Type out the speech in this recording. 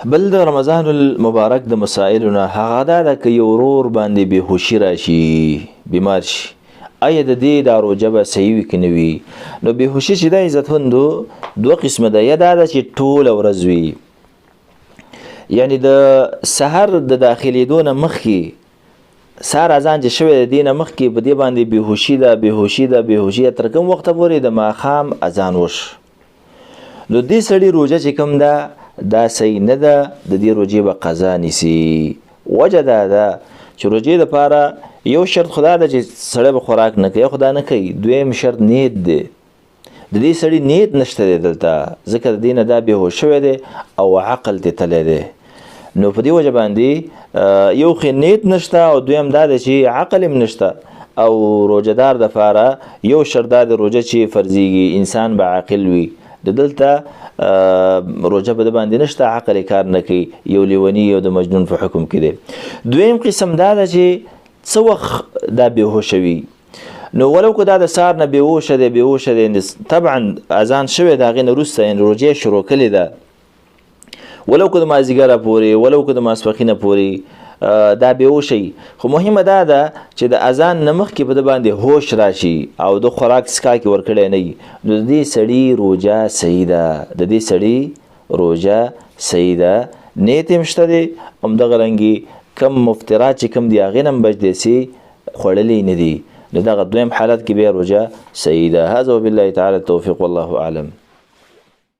بل د رمضان المبارک د مسائلونه هغه دا که یو ورور باندې بهوشي راشي، بیمار شي، آیا د دې دا روژه به صحیح وي که نه وي؟ نو بهوشي چې دا عزتمندو دوه قسمه ده. یا دا چې ټوله ورځ وي، یعنی د سحر د داخلېدو نه مخکې سحر اذان چې شوی د دې نه مخکې په دې باندې بهوشي تر کوم وخته پورې د ماښام اذان وشو، نو دې سړي روژه چې کوم ده دا صحیح نه ده، د دې روژې به قضا نیسي. وجه دا ده چې روژې دپاره یو شرط خدا ده چې سړی به خوراک نه کوي، خدا نه کوي. دویم شرط نیت دی، د دې سړي نیت نشته دی دلته، ځکه د دې نه دا بېهوش شوی دی او عقل ترې تللی دی. نو په دې وجه باندې یو خو نیت نشته او دویم دا ده چې عقل هم نشته. او روژهدار دپاره یو شرط دا د روژه چې فرضیږي انسان به عاقل وي، د دلته روژه په د باندې نشته، عقل کار نه کوي، یو لیونی یو د مجنون په حکم کې دی. دویم قسم دا ده چې څه وخت دا بېهوشه وي، نو ولو که دا د سهار نه بېهوشه دی طبعا اذان شوی د هغې نه وروسته یعنې روژه شروع کړې ده، ولو که د مازدیګره پورې ولو که د ماسپښینه پورې دا بېهوشه، خو مهمه دا ده چې د اذان نه مخکې په د باندې هوش راشي او د خوراک څښاک ورکړی نه وي، نو د دې سړي روژه صحیح ده، نیت هم شته دی. همدغه رنګې کم مفطرات چې کم دي هغې نه هم بچ دی سي خوړلی نه دي، نو دغه دویم حالت کې بیا روژه صحیح ده. هذا وبالله تعالی التوفیق والله اعلم.